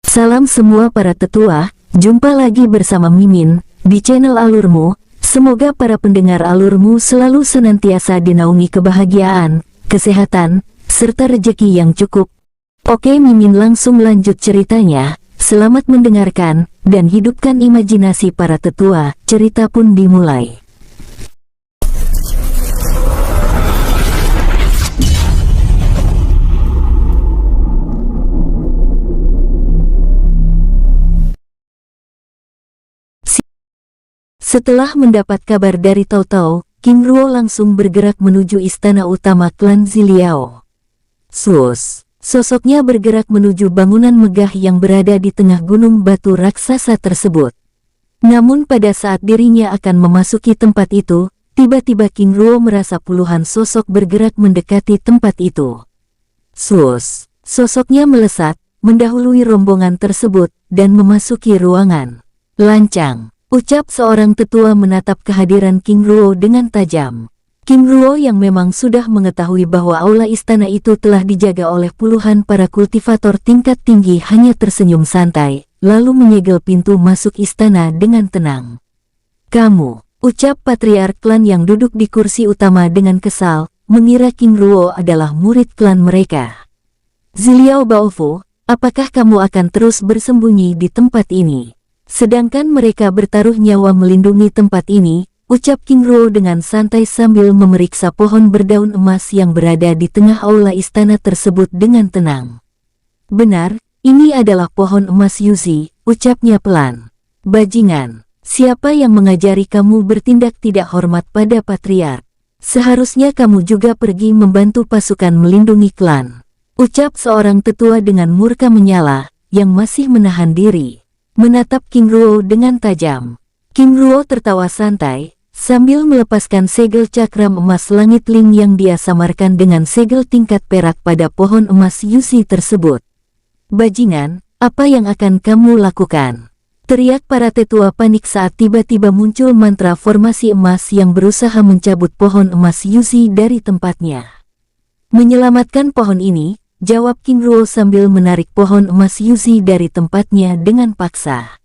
Salam semua para tetua, jumpa lagi bersama Mimin di channel Alurmu. Semoga para pendengar Alurmu selalu senantiasa dinaungi kebahagiaan, kesehatan, serta rezeki yang cukup. Oke, Mimin langsung lanjut ceritanya. Selamat mendengarkan dan hidupkan imajinasi para tetua. Cerita pun dimulai. Setelah mendapat kabar dari Tao Tao, King Ruo langsung bergerak menuju istana utama klan Ziliao. Sosoknya bergerak menuju bangunan megah yang berada di tengah gunung batu raksasa tersebut. Namun pada saat dirinya akan memasuki tempat itu, tiba-tiba King Ruo merasa puluhan sosok bergerak mendekati tempat itu. Sosoknya melesat, mendahului rombongan tersebut, dan memasuki ruangan. Lancang, ucap seorang tetua menatap kehadiran King Ruo dengan tajam. King Ruo yang memang sudah mengetahui bahwa aula istana itu telah dijaga oleh puluhan para kultivator tingkat tinggi hanya tersenyum santai, lalu menyegel pintu masuk istana dengan tenang. "Kamu," ucap patriark klan yang duduk di kursi utama dengan kesal, mengira King Ruo adalah murid klan mereka. "Ziliao Baofu, apakah kamu akan terus bersembunyi di tempat ini? Sedangkan mereka bertaruh nyawa melindungi tempat ini," ucap King Ruo dengan santai sambil memeriksa pohon berdaun emas yang berada di tengah aula istana tersebut dengan tenang. "Benar, ini adalah pohon emas Yuzi," ucapnya pelan. "Bajingan, siapa yang mengajari kamu bertindak tidak hormat pada patriark? Seharusnya kamu juga pergi membantu pasukan melindungi klan," ucap seorang tetua dengan murka menyala, yang masih menahan diri. Menatap King Ruo dengan tajam. King Ruo tertawa santai, sambil melepaskan segel cakram emas langit Ling yang dia samarkan dengan segel tingkat perak pada pohon emas Yuzi tersebut. "Bajingan, apa yang akan kamu lakukan?" teriak para tetua panik saat tiba-tiba muncul mantra formasi emas yang berusaha mencabut pohon emas Yuzi dari tempatnya. "Menyelamatkan pohon ini," jawab King Ruo sambil menarik pohon emas Yuzi dari tempatnya dengan paksa.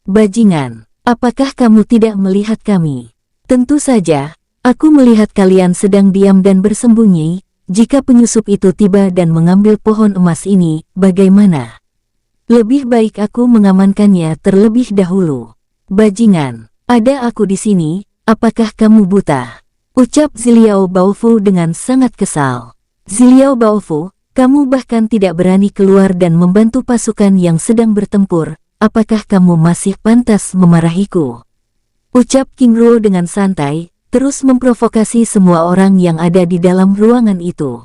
"Bajingan, apakah kamu tidak melihat kami? Tentu saja, aku melihat kalian sedang diam dan bersembunyi. Jika penyusup itu tiba dan mengambil pohon emas ini, bagaimana? Lebih baik aku mengamankannya terlebih dahulu. Bajingan, ada aku di sini, apakah kamu buta?" ucap Ziliao Baofu dengan sangat kesal. "Ziliao Baofu, kamu bahkan tidak berani keluar dan membantu pasukan yang sedang bertempur. Apakah kamu masih pantas memarahiku?" ucap King Ruo dengan santai, terus memprovokasi semua orang yang ada di dalam ruangan itu.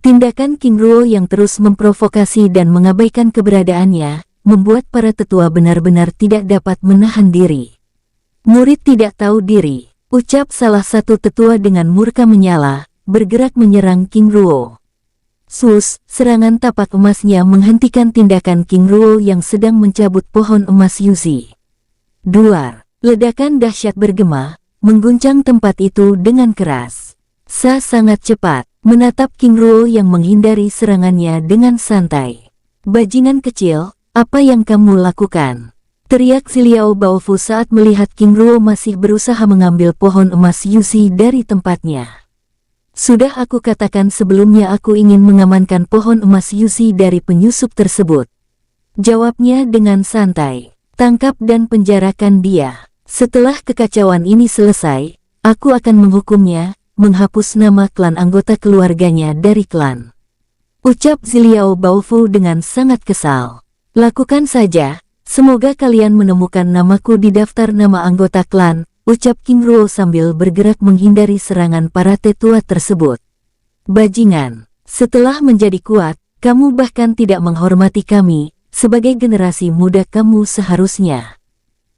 Tindakan King Ruo yang terus memprovokasi dan mengabaikan keberadaannya, membuat para tetua benar-benar tidak dapat menahan diri. "Murid tidak tahu diri," ucap salah satu tetua dengan murka menyala, bergerak menyerang King Ruo. Serangan tapak emasnya menghentikan tindakan King Ruo yang sedang mencabut pohon emas Yuzi. Duar, ledakan dahsyat bergema, mengguncang tempat itu dengan keras. Sangat cepat, menatap King Ruo yang menghindari serangannya dengan santai. "Bajingan kecil, apa yang kamu lakukan?" teriak Ziliao Baofu saat melihat King Ruo masih berusaha mengambil pohon emas Yuzi dari tempatnya. "Sudah aku katakan sebelumnya aku ingin mengamankan pohon emas Yuzi dari penyusup tersebut," jawabnya dengan santai. "Tangkap dan penjarakan dia. Setelah kekacauan ini selesai, aku akan menghukumnya, menghapus nama klan anggota keluarganya dari klan," ucap Ziliao Baofu dengan sangat kesal. "Lakukan saja, semoga kalian menemukan namaku di daftar nama anggota klan," ucap King Ruo sambil bergerak menghindari serangan para tetua tersebut. "Bajingan, setelah menjadi kuat, kamu bahkan tidak menghormati kami, sebagai generasi muda kamu seharusnya.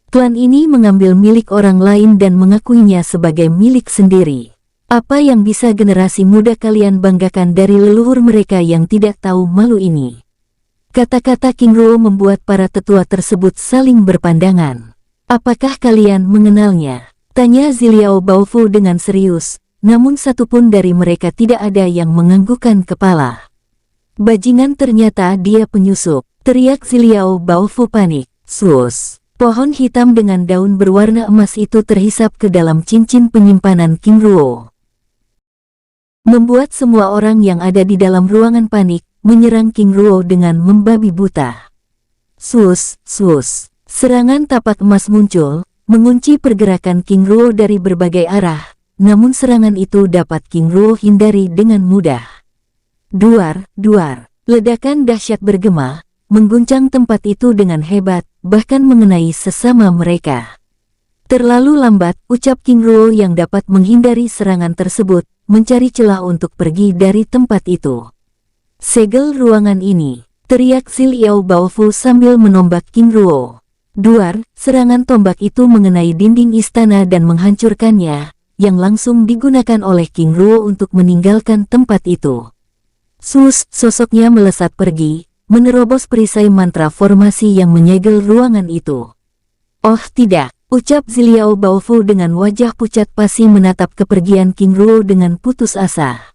Klan ini mengambil milik orang lain dan mengakuinya sebagai milik sendiri. Apa yang bisa generasi muda kalian banggakan dari leluhur mereka yang tidak tahu malu ini?" Kata-kata King Ruo membuat para tetua tersebut saling berpandangan. "Apakah kalian mengenalnya?" tanya Ziliao Baofu dengan serius, namun satupun dari mereka tidak ada yang menganggukkan kepala. "Bajingan, ternyata dia penyusup," teriak Ziliao Baofu panik. Sus! Pohon hitam dengan daun berwarna emas itu terhisap ke dalam cincin penyimpanan King Ruo, membuat semua orang yang ada di dalam ruangan panik, menyerang King Ruo dengan membabi buta. Sus! Sus! Serangan tapak emas muncul, mengunci pergerakan King Ruo dari berbagai arah, namun serangan itu dapat King Ruo hindari dengan mudah. Duar! Duar! Ledakan dahsyat bergema, mengguncang tempat itu dengan hebat, bahkan mengenai sesama mereka. Terlalu lambat, ucap King Ruo yang dapat menghindari serangan tersebut, mencari celah untuk pergi dari tempat itu. Segel ruangan ini, teriak Ziliao Baofu sambil menombak King Ruo. Duar! Serangan tombak itu mengenai dinding istana dan menghancurkannya, yang langsung digunakan oleh King Ruo untuk meninggalkan tempat itu. Sus! Sosoknya melesat pergi, menerobos perisai mantra formasi yang menyegel ruangan itu. Oh tidak! Ucap Ziliao Baofu dengan wajah pucat pasi menatap kepergian King Ruo dengan putus asa.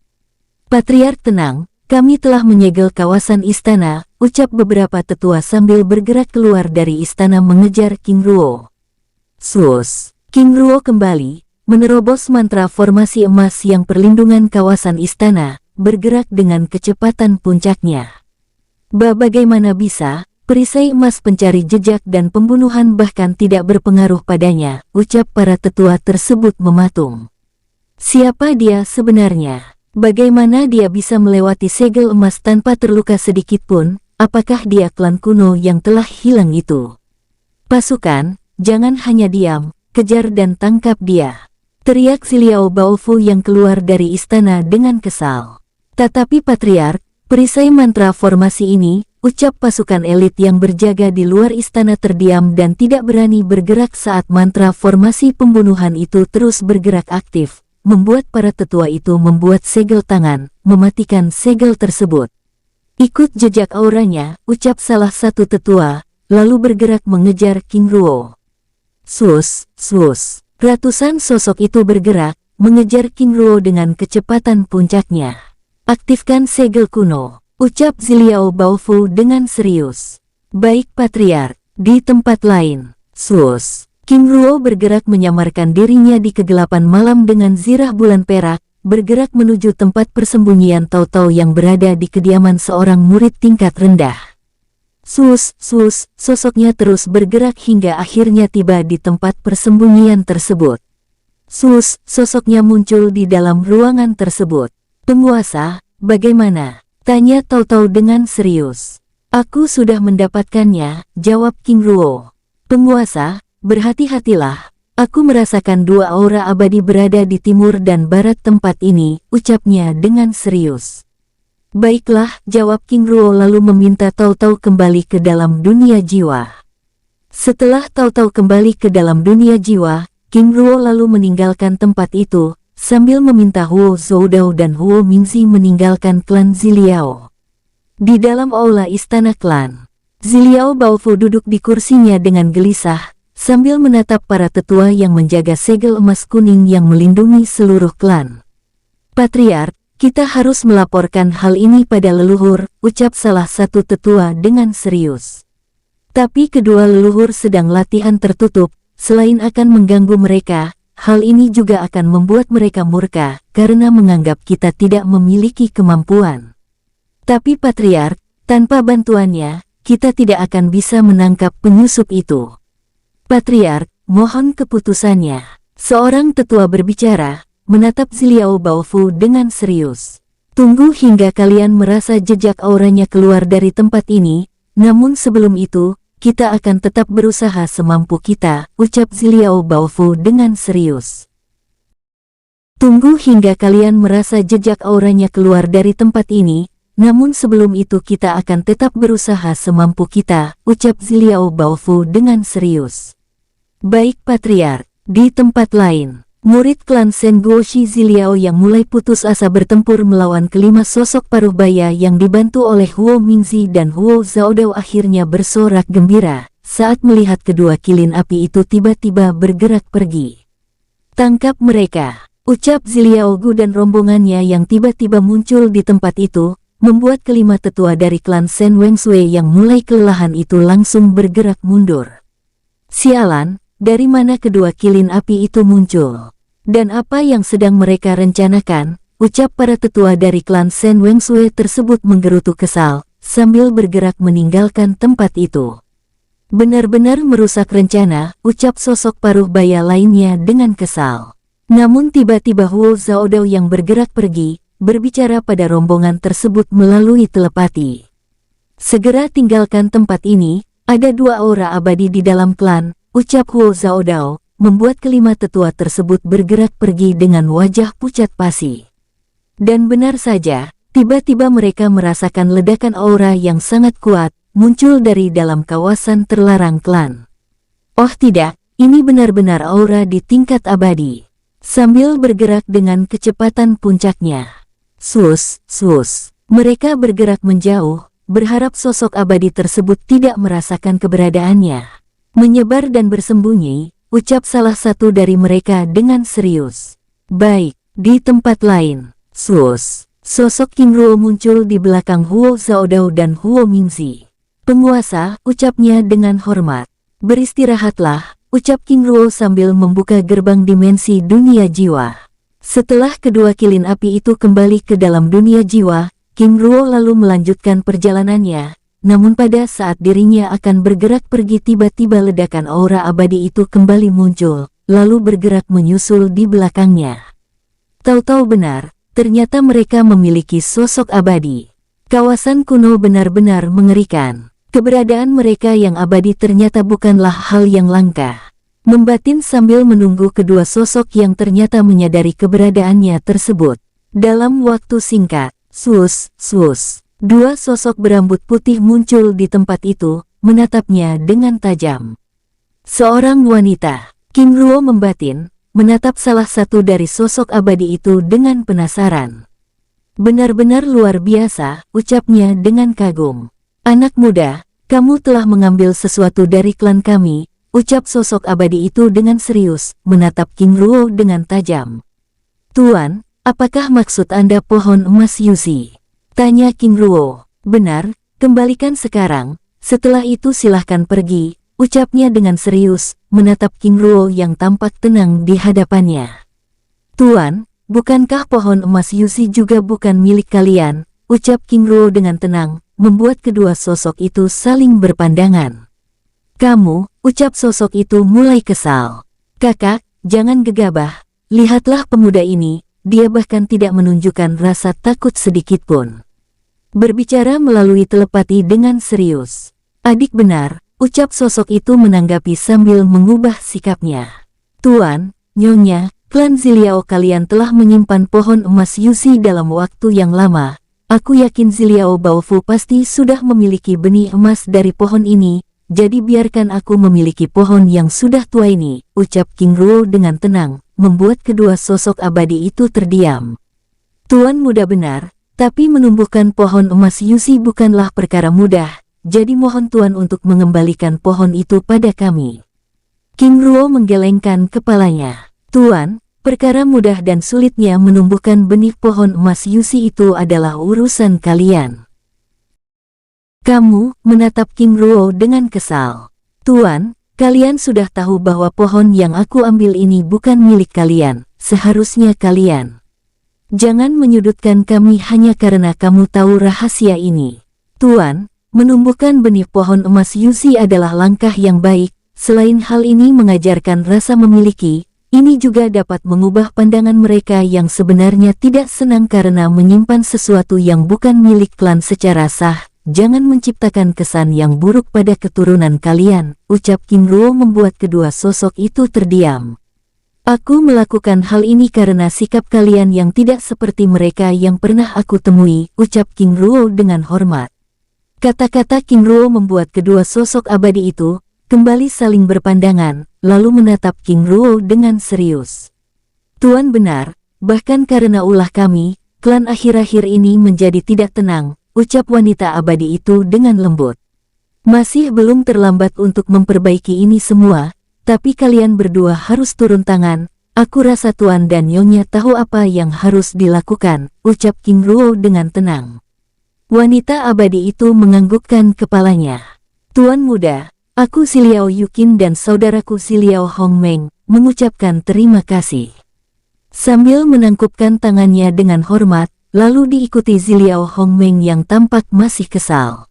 Patriark tenang, kami telah menyegel kawasan istana, ucap beberapa tetua sambil bergerak keluar dari istana mengejar King Ruo. Sus! King Ruo kembali, menerobos mantra formasi emas yang perlindungan kawasan istana, bergerak dengan kecepatan puncaknya. Bagaimana bisa, perisai emas pencari jejak dan pembunuhan bahkan tidak berpengaruh padanya, ucap para tetua tersebut mematung. Siapa dia sebenarnya? Bagaimana dia bisa melewati segel emas tanpa terluka sedikit pun? Apakah dia klan kuno yang telah hilang itu? Pasukan, jangan hanya diam, kejar dan tangkap dia, teriak Ziliao Baofu yang keluar dari istana dengan kesal. Tetapi Patriark, perisai mantra formasi ini, ucap pasukan elit yang berjaga di luar istana terdiam dan tidak berani bergerak saat mantra formasi pembunuhan itu terus bergerak aktif, membuat para tetua itu membuat segel tangan, mematikan segel tersebut. Ikut jejak auranya, ucap salah satu tetua, lalu bergerak mengejar King Ruo. Sus! Sus! Ratusan sosok itu bergerak, mengejar King Ruo dengan kecepatan puncaknya. Aktifkan segel kuno, ucap Ziliao Baofu dengan serius. Baik Patriark, di tempat lain. Sus! King Ruo bergerak menyamarkan dirinya di kegelapan malam dengan zirah bulan perak, bergerak menuju tempat persembunyian Tao-Tao yang berada di kediaman seorang murid tingkat rendah. Sus! Sus! Sosoknya terus bergerak hingga akhirnya tiba di tempat persembunyian tersebut. Sus! Sosoknya muncul di dalam ruangan tersebut. Penguasa, bagaimana? Tanya Tao-Tao dengan serius. Aku sudah mendapatkannya, jawab King Ruo. Penguasa, berhati-hatilah. Aku merasakan dua aura abadi berada di timur dan barat tempat ini, ucapnya dengan serius. Baiklah, jawab King Ruo lalu meminta Tao-Tao kembali ke dalam dunia jiwa. Setelah Tao-Tao kembali ke dalam dunia jiwa, King Ruo lalu meninggalkan tempat itu, sambil meminta Huo Zoudao dan Huo Mingzi meninggalkan klan Ziliao. Di dalam aula istana klan, Ziliao Baofu duduk di kursinya dengan gelisah, sambil menatap para tetua yang menjaga segel emas kuning yang melindungi seluruh klan. Patriark, kita harus melaporkan hal ini pada leluhur, ucap salah satu tetua dengan serius. Tapi kedua leluhur sedang latihan tertutup, selain akan mengganggu mereka, hal ini juga akan membuat mereka murka, karena menganggap kita tidak memiliki kemampuan. Tapi Patriark, tanpa bantuannya, kita tidak akan bisa menangkap penyusup itu. Patriark, mohon keputusannya. Seorang tetua berbicara, menatap Ziliao Baofu dengan serius. Tunggu hingga kalian merasa jejak auranya keluar dari tempat ini, namun sebelum itu, kita akan tetap berusaha semampu kita, ucap Ziliao Baofu dengan serius. Tunggu hingga kalian merasa jejak auranya keluar dari tempat ini, namun sebelum itu kita akan tetap berusaha semampu kita, ucap Ziliao Baofu dengan serius. Baik Patriark, di tempat lain, murid klan Senguoshi Ziliao yang mulai putus asa bertempur melawan kelima sosok paruh baya yang dibantu oleh Huo Mingzi dan Huo Zoudao akhirnya bersorak gembira saat melihat kedua kilin api itu tiba-tiba bergerak pergi. Tangkap mereka, ucap Ziliao Gu dan rombongannya yang tiba-tiba muncul di tempat itu, membuat kelima tetua dari klan Shen Wengsui yang mulai kelelahan itu langsung bergerak mundur. Sialan, dari mana kedua kilin api itu muncul? Dan apa yang sedang mereka rencanakan? Ucap para tetua dari klan Shen Wengsui tersebut menggerutu kesal, sambil bergerak meninggalkan tempat itu. Benar-benar merusak rencana, ucap sosok paruh baya lainnya dengan kesal. Namun tiba-tiba Huo Zaodao yang bergerak pergi, berbicara pada rombongan tersebut melalui telepati. Segera tinggalkan tempat ini, ada dua aura abadi di dalam klan, ucap Huo Zaodao, membuat kelima tetua tersebut bergerak pergi dengan wajah pucat pasi. Dan benar saja, tiba-tiba mereka merasakan ledakan aura yang sangat kuat, muncul dari dalam kawasan terlarang klan. Oh tidak, ini benar-benar aura di tingkat abadi. Sambil bergerak dengan kecepatan puncaknya. Sus, mereka bergerak menjauh, berharap sosok abadi tersebut tidak merasakan keberadaannya. Menyebar dan bersembunyi, ucap salah satu dari mereka dengan serius. Baik, di tempat lain, sosok King Ruo muncul di belakang Huo Zaodao dan Huo Mingzi. Penguasa, ucapnya dengan hormat. Beristirahatlah, ucap King Ruo sambil membuka gerbang dimensi dunia jiwa. Setelah kedua kilin api itu kembali ke dalam dunia jiwa, King Ruo lalu melanjutkan perjalanannya, namun pada saat dirinya akan bergerak pergi tiba-tiba ledakan aura abadi itu kembali muncul, lalu bergerak menyusul di belakangnya. Tahu-tahu benar, ternyata mereka memiliki sosok abadi. Kawasan kuno benar-benar mengerikan. Keberadaan mereka yang abadi ternyata bukanlah hal yang langka. Membatin sambil menunggu kedua sosok yang ternyata menyadari keberadaannya tersebut. Dalam waktu singkat, dua sosok berambut putih muncul di tempat itu, menatapnya dengan tajam. Seorang wanita, King Ruo membatin, menatap salah satu dari sosok abadi itu dengan penasaran. Benar-benar luar biasa, ucapnya dengan kagum. Anak muda, kamu telah mengambil sesuatu dari klan kami, ucap sosok abadi itu dengan serius, menatap King Ruo dengan tajam. Tuan, apakah maksud Anda pohon emas Yuzi? Tanya King Ruo. Benar, kembalikan sekarang, setelah itu silahkan pergi, ucapnya dengan serius, menatap King Ruo yang tampak tenang di hadapannya. Tuan, bukankah pohon emas Yuzi juga bukan milik kalian? Ucap King Ruo dengan tenang, membuat kedua sosok itu saling berpandangan. Kamu, ucap sosok itu mulai kesal. Kakak, jangan gegabah, lihatlah pemuda ini, dia bahkan tidak menunjukkan rasa takut sedikitpun. Berbicara melalui telepati dengan serius. Adik benar, ucap sosok itu menanggapi sambil mengubah sikapnya. Tuan, Nyonya, klan Ziliao kalian telah menyimpan pohon emas Yuzi dalam waktu yang lama. Aku yakin Ziliao Baofu pasti sudah memiliki benih emas dari pohon ini, jadi biarkan aku memiliki pohon yang sudah tua ini, ucap King Ruo dengan tenang, membuat kedua sosok abadi itu terdiam. Tuan muda benar, tapi menumbuhkan pohon emas Yuzi bukanlah perkara mudah, jadi mohon Tuan untuk mengembalikan pohon itu pada kami. King Ruo menggelengkan kepalanya. Tuan, perkara mudah dan sulitnya menumbuhkan benih pohon emas Yuzi itu adalah urusan kalian. Kamu, menatap King Ruo dengan kesal. Tuan, kalian sudah tahu bahwa pohon yang aku ambil ini bukan milik kalian, seharusnya kalian. Jangan menyudutkan kami hanya karena kamu tahu rahasia ini. Tuan, menumbuhkan benih pohon emas Yuzi adalah langkah yang baik, selain hal ini mengajarkan rasa memiliki, ini juga dapat mengubah pandangan mereka yang sebenarnya tidak senang karena menyimpan sesuatu yang bukan milik klan secara sah. Jangan menciptakan kesan yang buruk pada keturunan kalian, ucap King Ruo membuat kedua sosok itu terdiam. Aku melakukan hal ini karena sikap kalian yang tidak seperti mereka yang pernah aku temui, ucap King Ruo dengan hormat. Kata-kata King Ruo membuat kedua sosok abadi itu kembali saling berpandangan, lalu menatap King Ruo dengan serius. Tuan benar, bahkan karena ulah kami, klan akhir-akhir ini menjadi tidak tenang, ucap wanita abadi itu dengan lembut. Masih belum terlambat untuk memperbaiki ini semua, tapi kalian berdua harus turun tangan, aku rasa Tuan dan Nyonya tahu apa yang harus dilakukan, ucap King Ruo dengan tenang. Wanita abadi itu menganggukkan kepalanya. Tuan muda, aku si Liao Yukin dan saudaraku si Liao Hongmeng mengucapkan terima kasih. Sambil menangkupkan tangannya dengan hormat, lalu diikuti Ziliao Hongmeng yang tampak masih kesal.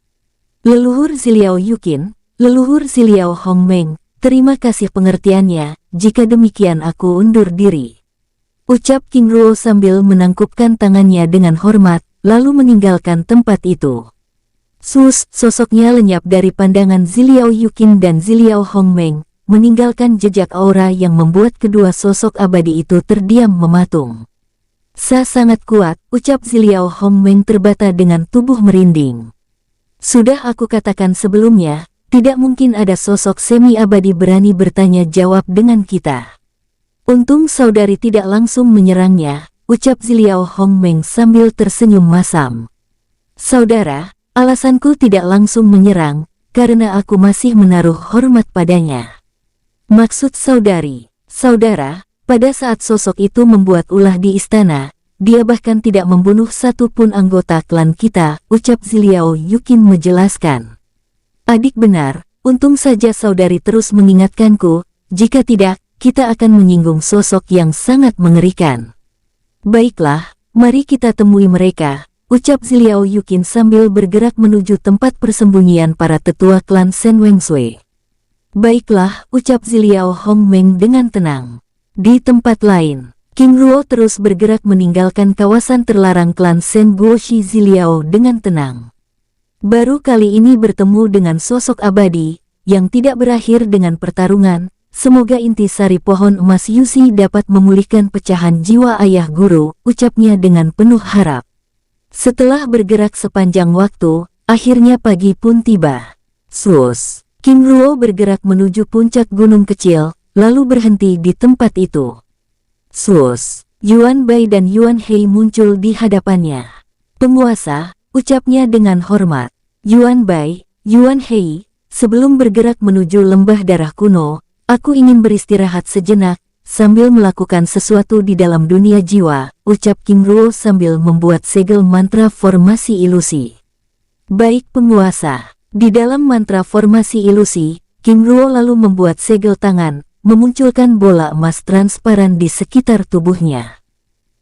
Leluhur Ziliao Yukin, leluhur Ziliao Hongmeng, terima kasih pengertiannya, jika demikian aku undur diri. Ucap King Ruo sambil menangkupkan tangannya dengan hormat, lalu meninggalkan tempat itu. Sosoknya lenyap dari pandangan Ziliao Yukin dan Ziliao Hongmeng, meninggalkan jejak aura yang membuat kedua sosok abadi itu terdiam mematung. Sangat kuat, ucap Ziliao Hongmeng terbata dengan tubuh merinding. Sudah aku katakan sebelumnya, tidak mungkin ada sosok semi-abadi berani bertanya jawab dengan kita. Untung saudari tidak langsung menyerangnya, ucap Ziliao Hongmeng sambil tersenyum masam. Saudara, alasanku tidak langsung menyerang, karena aku masih menaruh hormat padanya. Maksud saudara, pada saat sosok itu membuat ulah di istana, dia bahkan tidak membunuh satupun anggota klan kita, ucap Ziliao Yukin menjelaskan. Adik benar, untung saja saudari terus mengingatkanku, jika tidak, kita akan menyinggung sosok yang sangat mengerikan. Baiklah, mari kita temui mereka, ucap Ziliao Yukin sambil bergerak menuju tempat persembunyian para tetua klan Shen Wengsui. Baiklah, ucap Ziliao Hongmeng dengan tenang. Di tempat lain, King Ruo terus bergerak meninggalkan kawasan terlarang klan Shen Guoshi Ziliao dengan tenang. Baru kali ini bertemu dengan sosok abadi, yang tidak berakhir dengan pertarungan. Semoga intisari pohon emas Yusi dapat memulihkan pecahan jiwa ayah guru, ucapnya dengan penuh harap. Setelah bergerak sepanjang waktu, akhirnya pagi pun tiba. King Ruo bergerak menuju puncak gunung kecil, lalu berhenti di tempat itu. Yuan Bai dan Yuan Hei muncul di hadapannya. Penguasa, ucapnya dengan hormat. Yuan Bai, Yuan Hei, sebelum bergerak menuju lembah darah kuno, aku ingin beristirahat sejenak, sambil melakukan sesuatu di dalam dunia jiwa, ucap King Ruo sambil membuat segel mantra formasi ilusi. Baik penguasa. Di dalam mantra formasi ilusi, King Ruo lalu membuat segel tangan, memunculkan bola emas transparan di sekitar tubuhnya.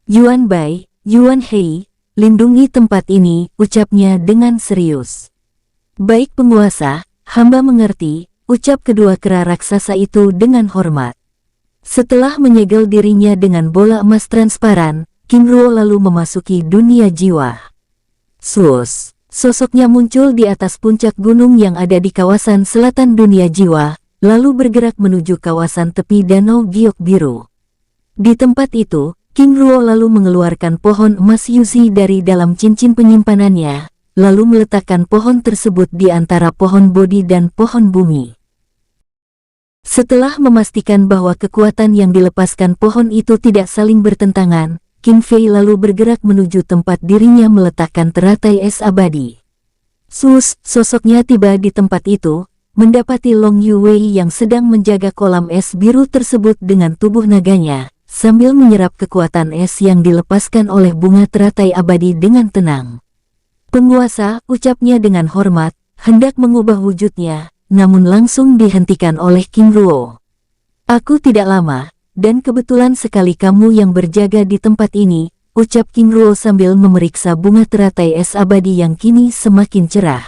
Yuan Bai, Yuan Hei, lindungi tempat ini, ucapnya dengan serius. Baik penguasa, hamba mengerti, ucap kedua kera raksasa itu dengan hormat. Setelah menyegel dirinya dengan bola emas transparan, King Ruo lalu memasuki dunia jiwa. Sosoknya muncul di atas puncak gunung yang ada di kawasan selatan dunia jiwa, lalu bergerak menuju kawasan tepi danau giok biru. Di tempat itu, King Ruo lalu mengeluarkan pohon emas Yusi dari dalam cincin penyimpanannya, lalu meletakkan pohon tersebut di antara pohon Bodhi dan pohon bumi. Setelah memastikan bahwa kekuatan yang dilepaskan pohon itu tidak saling bertentangan, King Fei lalu bergerak menuju tempat dirinya meletakkan teratai es abadi. Sosoknya tiba di tempat itu, mendapati Long Yuwei yang sedang menjaga kolam es biru tersebut dengan tubuh naganya, sambil menyerap kekuatan es yang dilepaskan oleh bunga teratai abadi dengan tenang. Penguasa, ucapnya dengan hormat, hendak mengubah wujudnya, namun langsung dihentikan oleh King Ruo. Aku tidak lama, dan kebetulan sekali kamu yang berjaga di tempat ini, ucap King Ruo sambil memeriksa bunga teratai es abadi yang kini semakin cerah.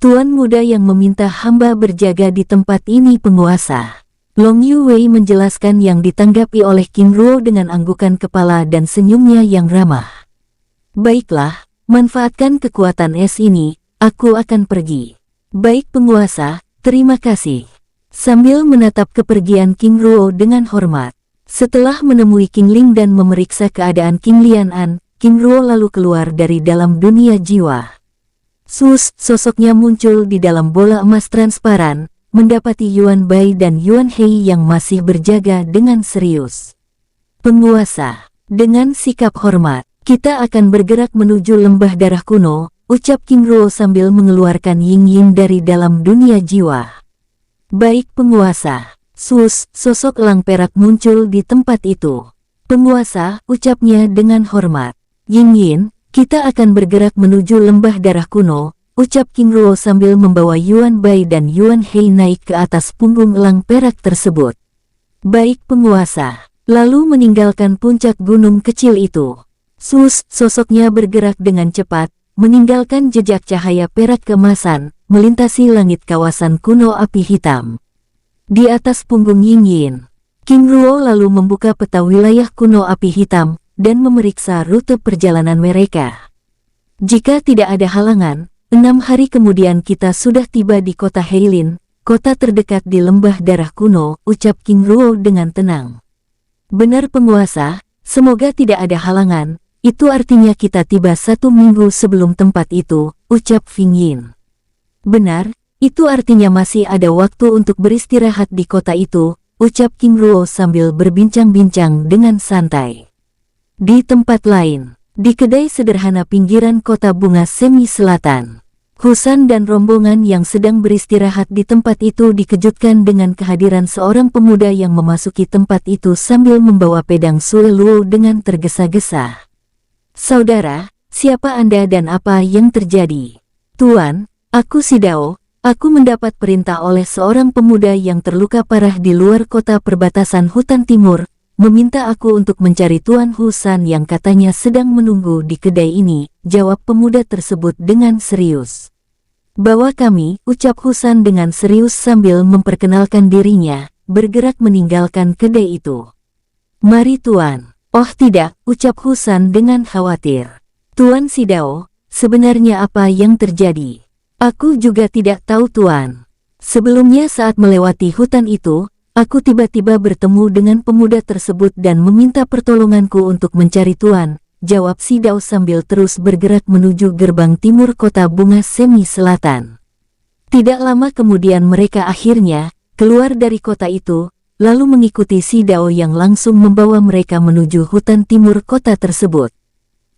Tuan muda yang meminta hamba berjaga di tempat ini penguasa. Long Yuwei menjelaskan yang ditanggapi oleh King Ruo dengan anggukan kepala dan senyumnya yang ramah. Baiklah, manfaatkan kekuatan es ini, aku akan pergi. Baik penguasa, terima kasih. Sambil menatap kepergian King Ruo dengan hormat. Setelah menemui King Ling dan memeriksa keadaan King Lianan, King Ruo lalu keluar dari dalam dunia jiwa. Sosoknya muncul di dalam bola emas transparan, mendapati Yuan Bai dan Yuan Hei yang masih berjaga dengan serius. Penguasa, dengan sikap hormat, kita akan bergerak menuju lembah darah kuno, ucap King Ruo sambil mengeluarkan Ying-Ying dari dalam dunia jiwa. Baik penguasa. Sosok elang perak muncul di tempat itu. Penguasa, ucapnya dengan hormat. Ying-Yin, Kita akan bergerak menuju lembah darah kuno, ucap King Ruo sambil membawa Yuan Bai dan Yuan Hei naik ke atas punggung elang perak tersebut. Baik penguasa, lalu meninggalkan puncak gunung kecil itu. Sosoknya bergerak dengan cepat, meninggalkan jejak cahaya perak keemasan, melintasi langit kawasan kuno api hitam. Di atas punggung Ying Yin, King Ruo lalu membuka peta wilayah kuno api hitam, dan memeriksa rute perjalanan mereka. Jika tidak ada halangan, 6 hari kemudian kita sudah tiba di kota Heilin, kota terdekat di lembah darah kuno, ucap King Ruo dengan tenang. Benar penguasa, semoga tidak ada halangan, itu artinya kita tiba 1 minggu sebelum tempat itu, ucap Fing Yin. Benar, itu artinya masih ada waktu untuk beristirahat di kota itu, ucap King Ruo sambil berbincang-bincang dengan santai. Di tempat lain, di kedai sederhana pinggiran kota bunga Semi Selatan, Husan dan rombongan yang sedang beristirahat di tempat itu dikejutkan dengan kehadiran seorang pemuda yang memasuki tempat itu sambil membawa pedang Sue Luo dengan tergesa-gesa. Saudara, siapa Anda dan apa yang terjadi? Tuan, aku Sidao, aku mendapat perintah oleh seorang pemuda yang terluka parah di luar kota perbatasan hutan timur, meminta aku untuk mencari Tuan Husan yang katanya sedang menunggu di kedai ini, jawab pemuda tersebut dengan serius. Bawa kami, ucap Husan dengan serius sambil memperkenalkan dirinya, bergerak meninggalkan kedai itu. Mari Tuan. Oh tidak, ucap Husan dengan khawatir. Tuan Sidao, sebenarnya apa yang terjadi? Aku juga tidak tahu Tuan. Sebelumnya saat melewati hutan itu, aku tiba-tiba bertemu dengan pemuda tersebut dan meminta pertolonganku untuk mencari Tuan, jawab Sidao sambil terus bergerak menuju gerbang timur kota bunga Semi Selatan. Tidak lama kemudian mereka akhirnya keluar dari kota itu, lalu mengikuti Sidao yang langsung membawa mereka menuju hutan timur kota tersebut.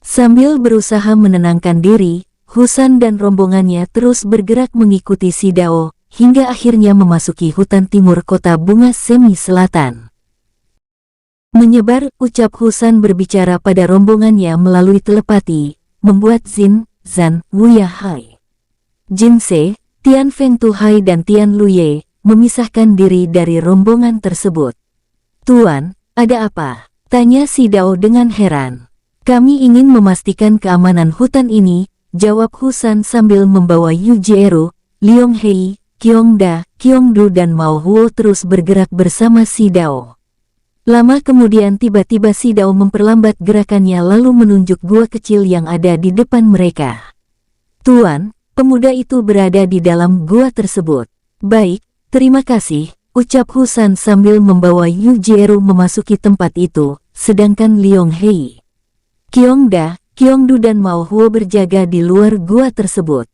Sambil berusaha menenangkan diri, Husan dan rombongannya terus bergerak mengikuti Sidao, hingga akhirnya memasuki hutan timur kota bunga Semi Selatan. Menyebar, ucap Husan berbicara pada rombongannya melalui telepati, membuat Zin, Zan, Wuya Hai, Jin Se, Tian Feng Tuhai dan Tian Luye memisahkan diri dari rombongan tersebut. Tuan, ada apa? Tanya Sidao dengan heran. Kami ingin memastikan keamanan hutan ini, jawab Husan sambil membawa Yu Jieru, Liong Hei, Qiongda, Qiongdu dan Mao Huo terus bergerak bersama Sidao. Lama kemudian tiba-tiba Sidao memperlambat gerakannya lalu menunjuk gua kecil yang ada di depan mereka. Tuan, pemuda itu berada di dalam gua tersebut. Baik, terima kasih, ucap Husan sambil membawa Yu Jieru memasuki tempat itu, sedangkan Liong Hei, Qiongda, Qiongdu dan Mao Huo berjaga di luar gua tersebut.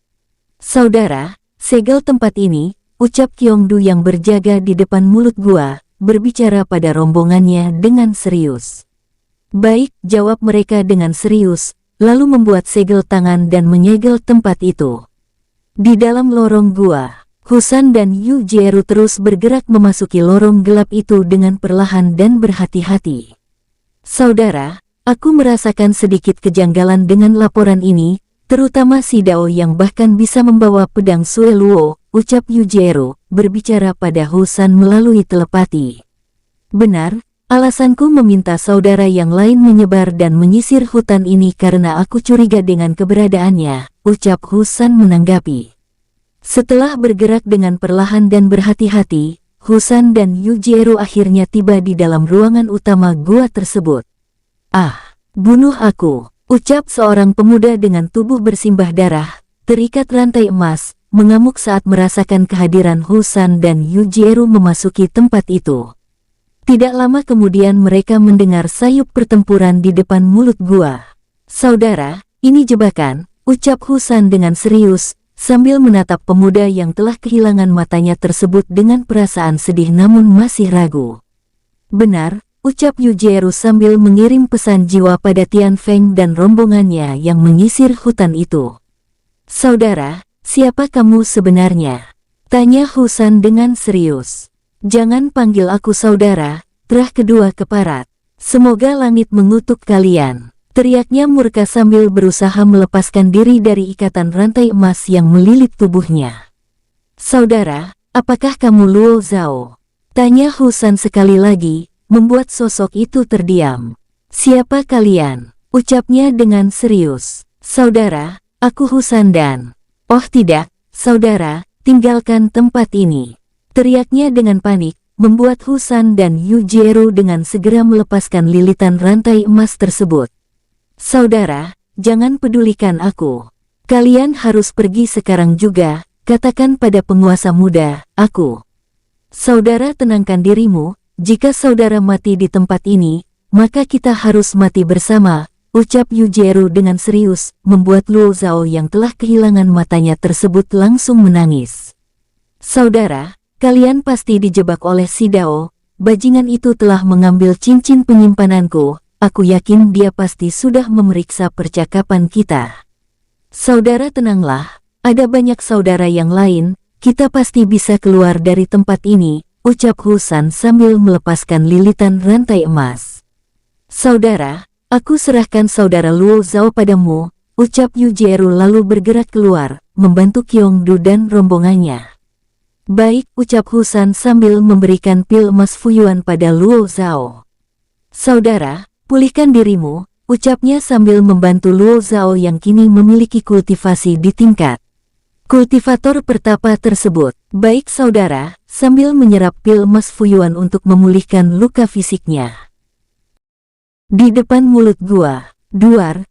Saudara, segel tempat ini, ucap Qiongdu yang berjaga di depan mulut gua, berbicara pada rombongannya dengan serius. Baik, jawab mereka dengan serius, lalu membuat segel tangan dan menyegel tempat itu. Di dalam lorong gua, Husan dan Yu Jieru terus bergerak memasuki lorong gelap itu dengan perlahan dan berhati-hati. Saudara, aku merasakan sedikit kejanggalan dengan laporan ini, terutama Sidao yang bahkan bisa membawa pedang Sue Luo, ucap Yu Jieru, berbicara pada Husan melalui telepati. Benar, alasanku meminta saudara yang lain menyebar dan menyisir hutan ini karena aku curiga dengan keberadaannya, ucap Husan menanggapi. Setelah bergerak dengan perlahan dan berhati-hati, Husan dan Yu Jieru akhirnya tiba di dalam ruangan utama gua tersebut. Ah, bunuh aku, ucap seorang pemuda dengan tubuh bersimbah darah, terikat rantai emas, mengamuk saat merasakan kehadiran Husan dan Yu Jieru memasuki tempat itu. Tidak lama kemudian mereka mendengar sayup pertempuran di depan mulut gua. Saudara, ini jebakan, ucap Husan dengan serius, sambil menatap pemuda yang telah kehilangan matanya tersebut dengan perasaan sedih namun masih ragu. Benar, ucap Yu Jieru sambil mengirim pesan jiwa pada Tian Feng dan rombongannya yang menyisir hutan itu. Saudara, siapa kamu sebenarnya? Tanya Husan dengan serius. Jangan panggil aku saudara, terah kedua keparat. Semoga langit mengutuk kalian. Teriaknya murka sambil berusaha melepaskan diri dari ikatan rantai emas yang melilit tubuhnya. Saudara, apakah kamu Luo Zhao? Tanya Husan sekali lagi, membuat sosok itu terdiam. Siapa kalian? Ucapnya dengan serius. Saudara, aku Husan dan... Oh tidak, saudara, tinggalkan tempat ini. Teriaknya dengan panik, membuat Husan dan Yu Jieru dengan segera melepaskan lilitan rantai emas tersebut. Saudara, jangan pedulikan aku. Kalian harus pergi sekarang juga, katakan pada penguasa muda, aku. Saudara tenangkan dirimu, jika saudara mati di tempat ini, maka kita harus mati bersama, ucap Yu Jieru dengan serius, membuat Luo Zhao yang telah kehilangan matanya tersebut langsung menangis. Saudara, kalian pasti dijebak oleh si Dao, bajingan itu telah mengambil cincin penyimpananku. Aku yakin dia pasti sudah memeriksa percakapan kita. Saudara tenanglah, ada banyak saudara yang lain, kita pasti bisa keluar dari tempat ini, ucap Husan sambil melepaskan lilitan rantai emas. Saudara, aku serahkan saudara Luo Zhao padamu, ucap Yu Jieru lalu bergerak keluar, membantu Qiongdu dan rombongannya. Baik, ucap Husan sambil memberikan pil emas Fuyuan pada Luo Zhao. Saudara, pulihkan dirimu, ucapnya sambil membantu Luo Zhao yang kini memiliki kultivasi di tingkat kultivator pertapa tersebut. Baik saudara, sambil menyerap pil emas Fuyuan untuk memulihkan luka fisiknya. Di depan mulut gua, duar,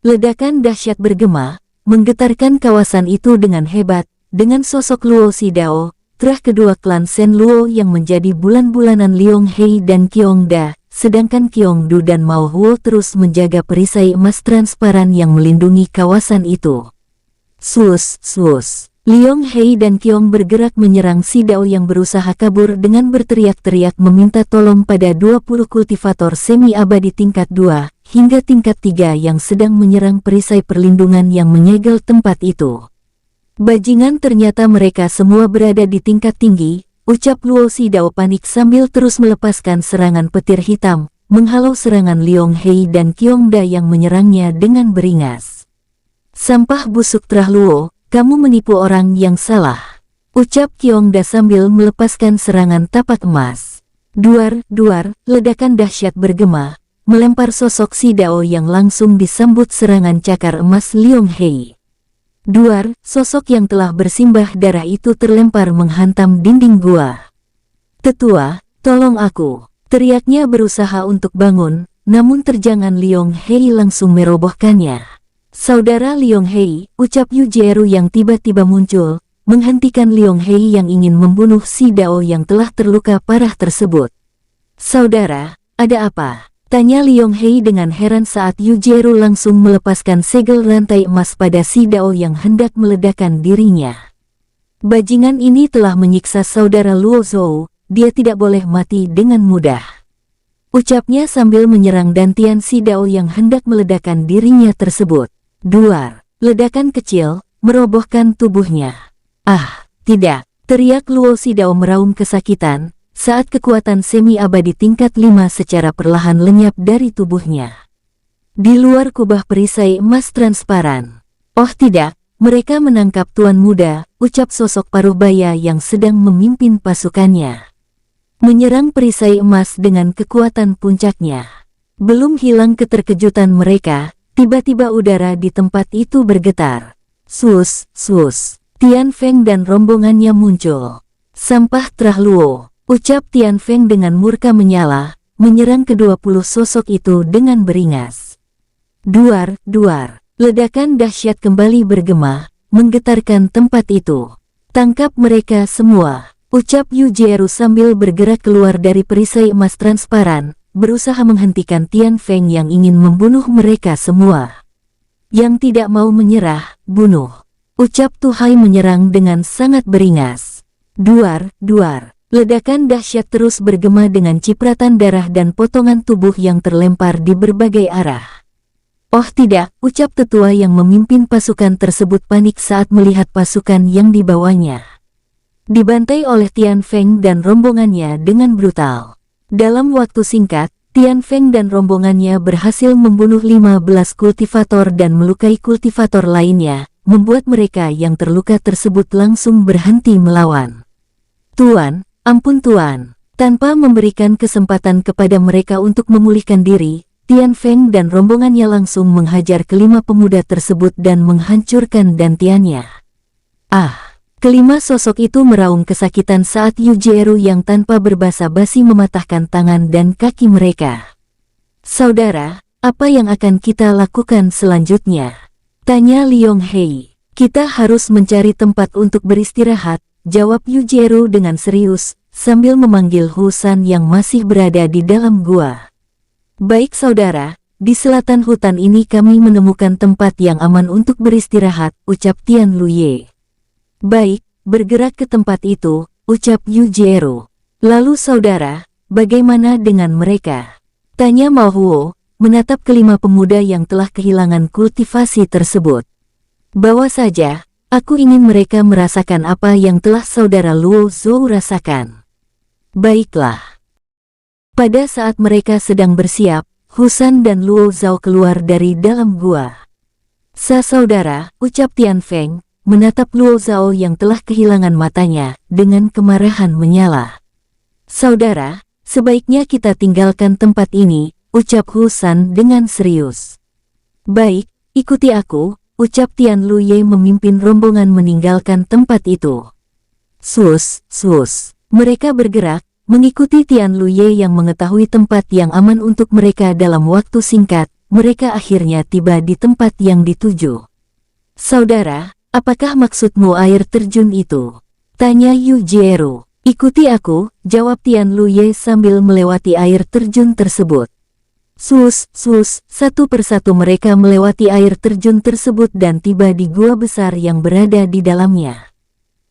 ledakan dahsyat bergema, menggetarkan kawasan itu dengan hebat, dengan sosok Luo Xidao, terah kedua klan Shen Luo yang menjadi bulan-bulanan Liong Hei dan Qiongda. Sedangkan Qiongdu dan Mao Huo terus menjaga perisai emas transparan yang melindungi kawasan itu. Sus. Liong Hei dan Qiong bergerak menyerang si Dao yang berusaha kabur dengan berteriak-teriak meminta tolong pada 20 kultivator semi-abadi tingkat 2 hingga tingkat 3 yang sedang menyerang perisai perlindungan yang menyegel tempat itu. Bajingan, ternyata mereka semua berada di tingkat tinggi. Ucap Luo Xidao panik sambil terus melepaskan serangan petir hitam, menghalau serangan Liong Hei dan Qiongda yang menyerangnya dengan beringas. Sampah busuk terah Luo, kamu menipu orang yang salah, ucap Qiongda sambil melepaskan serangan tapak emas. Duar, ledakan dahsyat bergema, melempar sosok si Dao yang langsung disambut serangan cakar emas Liong Hei. Duar, sosok yang telah bersimbah darah itu terlempar menghantam dinding gua. Tetua, tolong aku, teriaknya berusaha untuk bangun, namun terjangan Liong Hei langsung merobohkannya. Saudara Liong Hei, ucap Yu Jieru yang tiba-tiba muncul, menghentikan Liong Hei yang ingin membunuh si Dao yang telah terluka parah tersebut. Saudara, ada apa? Tanya Liong Hei dengan heran saat Yu Jieru langsung melepaskan segel rantai emas pada si Dao yang hendak meledakkan dirinya. Bajingan ini telah menyiksa saudara Luo Zhao, dia tidak boleh mati dengan mudah. Ucapnya sambil menyerang dantian si Dao yang hendak meledakkan dirinya tersebut. Duar, ledakan kecil, merobohkan tubuhnya. Ah, tidak, teriak Luo Xidao meraung kesakitan, saat kekuatan semi-abadi tingkat 5 secara perlahan lenyap dari tubuhnya. Di luar kubah perisai emas transparan. Oh tidak, mereka menangkap Tuan Muda, ucap sosok Parubaya yang sedang memimpin pasukannya. Menyerang perisai emas dengan kekuatan puncaknya. Belum hilang keterkejutan mereka, tiba-tiba udara di tempat itu bergetar. Sus, Tian Feng dan rombongannya muncul. Sampah terah Luo, ucap Tian Feng dengan murka menyala, menyerang ke-20 sosok itu dengan beringas. Duar, ledakan dahsyat kembali bergema, menggetarkan tempat itu. Tangkap mereka semua, ucap Yu Jieru sambil bergerak keluar dari perisai emas transparan, berusaha menghentikan Tian Feng yang ingin membunuh mereka semua. Yang tidak mau menyerah, bunuh, ucap Tu Hai menyerang dengan sangat beringas. Duar, ledakan dahsyat terus bergema dengan cipratan darah dan potongan tubuh yang terlempar di berbagai arah. Oh tidak, ucap tetua yang memimpin pasukan tersebut panik saat melihat pasukan yang dibawanya dibantai oleh Tian Feng dan rombongannya dengan brutal. Dalam waktu singkat, Tian Feng dan rombongannya berhasil membunuh 15 kultivator dan melukai kultivator lainnya, membuat mereka yang terluka tersebut langsung berhenti melawan. Tuan, ampun Tuan. Tanpa memberikan kesempatan kepada mereka untuk memulihkan diri, Tian Feng dan rombongannya langsung menghajar kelima pemuda tersebut dan menghancurkan dantiannya. Kelima sosok itu meraung kesakitan saat Yu Jieru yang tanpa berbasa-basi mematahkan tangan dan kaki mereka. Saudara, apa yang akan kita lakukan selanjutnya? Tanya Liong Hei. Kita harus mencari tempat untuk beristirahat, jawab Yu Jieru dengan serius, sambil memanggil Husan yang masih berada di dalam gua. Baik saudara, di selatan hutan ini kami menemukan tempat yang aman untuk beristirahat, ucap Tian Luye. Baik, bergerak ke tempat itu, ucap Yu Jieru. Lalu saudara, bagaimana dengan mereka? Tanya Mao Huo, menatap kelima pemuda yang telah kehilangan kultivasi tersebut. Bawa saja, aku ingin mereka merasakan apa yang telah saudara Luo Zhou rasakan. Baiklah. Pada saat mereka sedang bersiap, Husan dan Luo Zhao keluar dari dalam gua. Saudara, ucap Tian Feng, menatap Luo Zhao yang telah kehilangan matanya, dengan kemarahan menyala. Saudara, sebaiknya kita tinggalkan tempat ini, ucap Husan dengan serius. Baik, ikuti aku, ucap Tian Luye memimpin rombongan meninggalkan tempat itu. Sus. Mereka bergerak, mengikuti Tian Luye yang mengetahui tempat yang aman untuk mereka dalam waktu singkat, mereka akhirnya tiba di tempat yang dituju. Saudara, apakah maksudmu air terjun itu? Tanya Yu Jieru. Ikuti aku, jawab Tian Luye sambil melewati air terjun tersebut. Sus, satu persatu mereka melewati air terjun tersebut dan tiba di gua besar yang berada di dalamnya.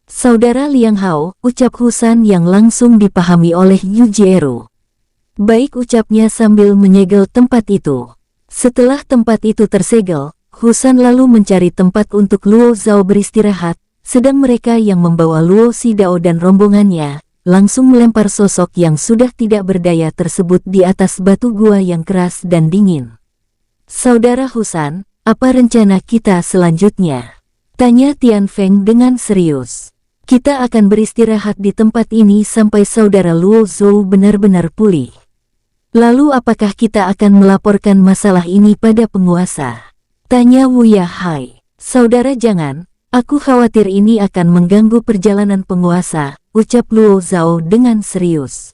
Saudara Liang Hao, ucap Husan yang langsung dipahami oleh Yu Jieru. Baik, ucapnya sambil menyegel tempat itu. Setelah tempat itu tersegel, Husan lalu mencari tempat untuk Luo Zhao beristirahat, sedang mereka yang membawa Luo Xidao dan rombongannya, langsung melempar sosok yang sudah tidak berdaya tersebut di atas batu gua yang keras dan dingin. Saudara Husan, apa rencana kita selanjutnya? Tanya Tian Feng dengan serius. Kita akan beristirahat di tempat ini sampai saudara Luo Zhou benar-benar pulih. Lalu apakah kita akan melaporkan masalah ini pada penguasa? Tanya Wu Yahai. Saudara jangan, aku khawatir ini akan mengganggu perjalanan penguasa, ucap Luo Zhao dengan serius.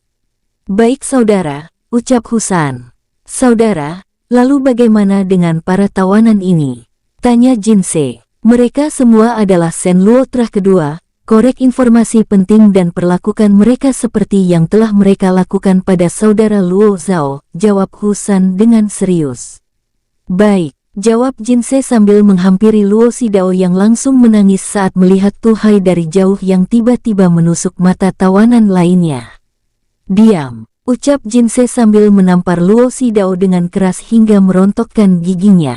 Baik saudara, ucap Husan. Saudara, lalu bagaimana dengan para tawanan ini? Tanya Jinse. Mereka semua adalah Shen Luo Trah kedua, korek informasi penting dan perlakukan mereka seperti yang telah mereka lakukan pada saudara Luo Zhao, jawab Husan dengan serius. Baik, jawab Jinse sambil menghampiri Luo Xidao yang langsung menangis saat melihat Tuhai dari jauh yang tiba-tiba menusuk mata tawanan lainnya. Diam, ucap Jinse sambil menampar Luo Xidao dengan keras hingga merontokkan giginya.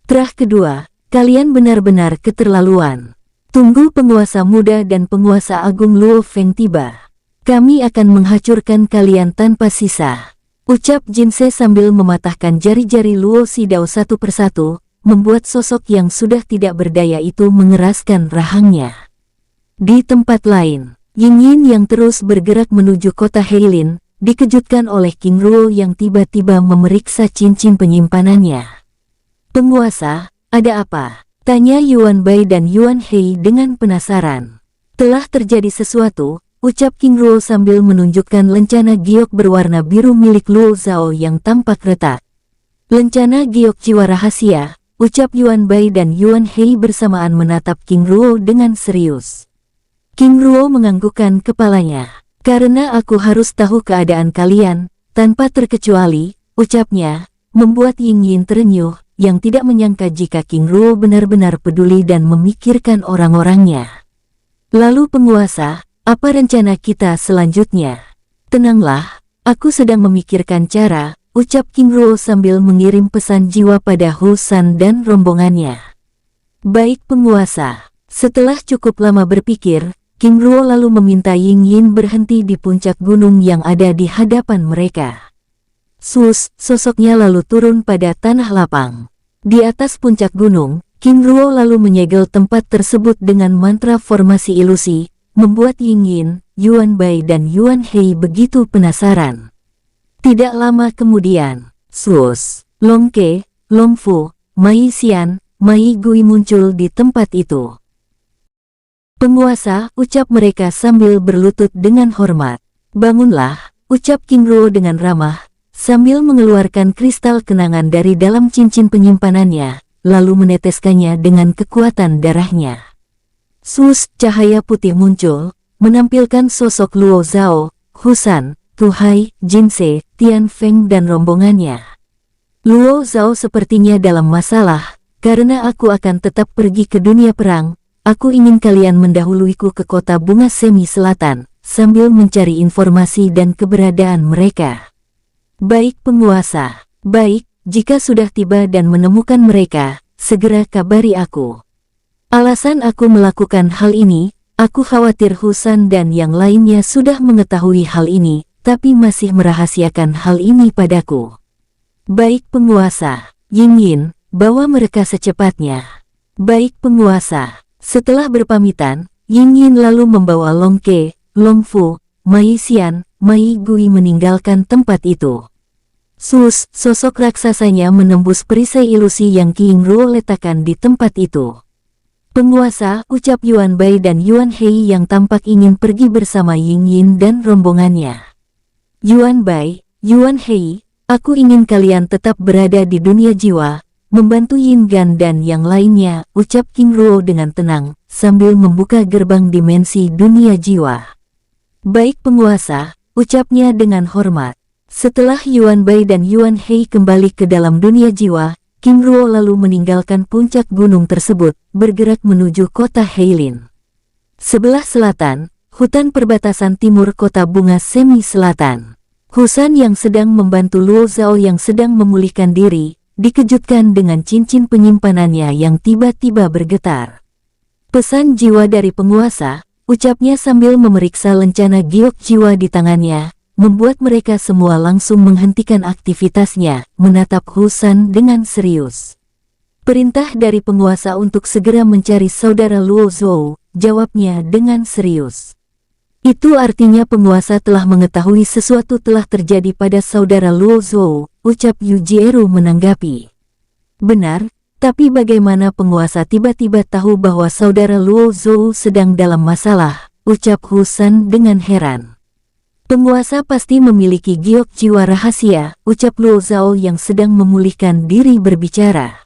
Trah kedua, kalian benar-benar keterlaluan. Tunggu penguasa muda dan penguasa agung Luo Feng tiba. Kami akan menghancurkan kalian tanpa sisa. Ucap Jinse sambil mematahkan jari-jari Luo Xidao satu persatu, membuat sosok yang sudah tidak berdaya itu mengeraskan rahangnya. Di tempat lain, Yingyin yang terus bergerak menuju kota Heilin, dikejutkan oleh King Ruo yang tiba-tiba memeriksa cincin penyimpanannya. Penguasa, ada apa? Tanya Yuan Bai dan Yuan Hei dengan penasaran. Telah terjadi sesuatu, ucap King Ruo sambil menunjukkan lencana giok berwarna biru milik Luo Zhao yang tampak retak. Lencana giok jiwa rahasia, ucap Yuan Bai dan Yuan Hei bersamaan menatap King Ruo dengan serius. King Ruo menganggukkan kepalanya. Karena aku harus tahu keadaan kalian, tanpa terkecuali, ucapnya, membuat Yingyin terenyuh, yang tidak menyangka jika King Ruo benar-benar peduli dan memikirkan orang-orangnya. Lalu penguasa, apa rencana kita selanjutnya? Tenanglah, aku sedang memikirkan cara, ucap King Ruo sambil mengirim pesan jiwa pada Husan dan rombongannya. Baik penguasa. Setelah cukup lama berpikir, King Ruo lalu meminta Yingyin berhenti di puncak gunung yang ada di hadapan mereka. Sosoknya lalu turun pada tanah lapang. Di atas puncak gunung, King Ruo lalu menyegel tempat tersebut dengan mantra formasi ilusi, membuat Yingyin, Yuan Bai dan Yuan Hei begitu penasaran. Tidak lama kemudian, Long Ke, Long Fu, Mai Xian, Mai Gui muncul di tempat itu. "Penguasa," ucap mereka sambil berlutut dengan hormat. "Bangunlah," ucap King Ruo dengan ramah, sambil mengeluarkan kristal kenangan dari dalam cincin penyimpanannya, lalu meneteskannya dengan kekuatan darahnya. Cahaya putih muncul, menampilkan sosok Luo Zhao, Husan, Tu Hai, Jinse, Tian Feng dan rombongannya. "Luo Zhao sepertinya dalam masalah, karena aku akan tetap pergi ke dunia perang. Aku ingin kalian mendahuluiku ke kota bunga semi selatan, sambil mencari informasi dan keberadaan mereka." "Baik penguasa." "Baik, jika sudah tiba dan menemukan mereka, segera kabari aku." "Alasan aku melakukan hal ini, aku khawatir Husan dan yang lainnya sudah mengetahui hal ini, tapi masih merahasiakan hal ini padaku." "Baik penguasa." "Yingyin, bawa mereka secepatnya." "Baik penguasa." Setelah berpamitan, Yingyin lalu membawa Long Ke, Long Fu, Mai Xian, Mai Gui meninggalkan tempat itu. Sosok raksasanya menembus perisai ilusi yang King Ruo letakkan di tempat itu. "Penguasa," ucap Yuan Bai dan Yuan Hei yang tampak ingin pergi bersama Yingyin dan rombongannya. "Yuan Bai, Yuan Hei, aku ingin kalian tetap berada di dunia jiwa, membantu Yin Gan dan yang lainnya," ucap King Ruo dengan tenang, sambil membuka gerbang dimensi dunia jiwa. "Baik penguasa," ucapnya dengan hormat. Setelah Yuan Bai dan Yuan Hei kembali ke dalam dunia jiwa, King Ruo lalu meninggalkan puncak gunung tersebut, bergerak menuju kota Heilin. Sebelah selatan, hutan perbatasan timur kota bunga semi selatan. Husan yang sedang membantu Luo Zhao yang sedang memulihkan diri, dikejutkan dengan cincin penyimpanannya yang tiba-tiba bergetar. "Pesan jiwa dari penguasa," ucapnya sambil memeriksa lencana giok jiwa di tangannya, membuat mereka semua langsung menghentikan aktivitasnya, menatap Husan dengan serius. "Perintah dari penguasa untuk segera mencari saudara Luo Zhou," jawabnya dengan serius. "Itu artinya penguasa telah mengetahui sesuatu telah terjadi pada saudara Luo Zhou," ucap Yu Jieru menanggapi. "Benar, tapi bagaimana penguasa tiba-tiba tahu bahwa saudara Luo Zhou sedang dalam masalah?" ucap Husan dengan heran. "Penguasa pasti memiliki giok jiwa rahasia," ucap Luo Zhao yang sedang memulihkan diri berbicara.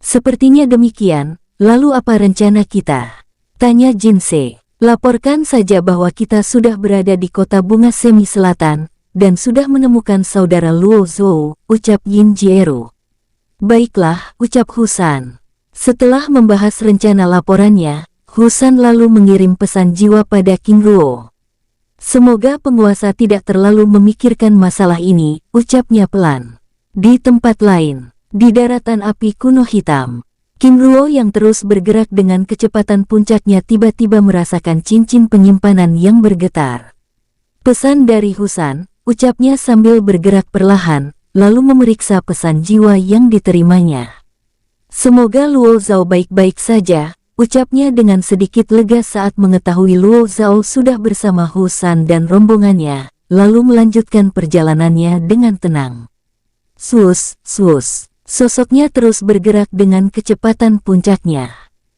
"Sepertinya demikian, lalu apa rencana kita?" tanya Jinse. "Laporkan saja bahwa kita sudah berada di kota bunga semi selatan, dan sudah menemukan saudara Luo Zhou," ucap Yin Jieru. "Baiklah," ucap Husan. Setelah membahas rencana laporannya, Husan lalu mengirim pesan jiwa pada King Ruo. "Semoga penguasa tidak terlalu memikirkan masalah ini," ucapnya pelan. Di tempat lain, di daratan api kuno hitam, King Ruo yang terus bergerak dengan kecepatan puncaknya tiba-tiba merasakan cincin penyimpanan yang bergetar. "Pesan dari Husan," ucapnya sambil bergerak perlahan, lalu memeriksa pesan jiwa yang diterimanya. "Semoga Luo Zhao baik-baik saja," ucapnya dengan sedikit lega saat mengetahui Luo Zhao sudah bersama Husan dan rombongannya, lalu melanjutkan perjalanannya dengan tenang. Sosoknya terus bergerak dengan kecepatan puncaknya.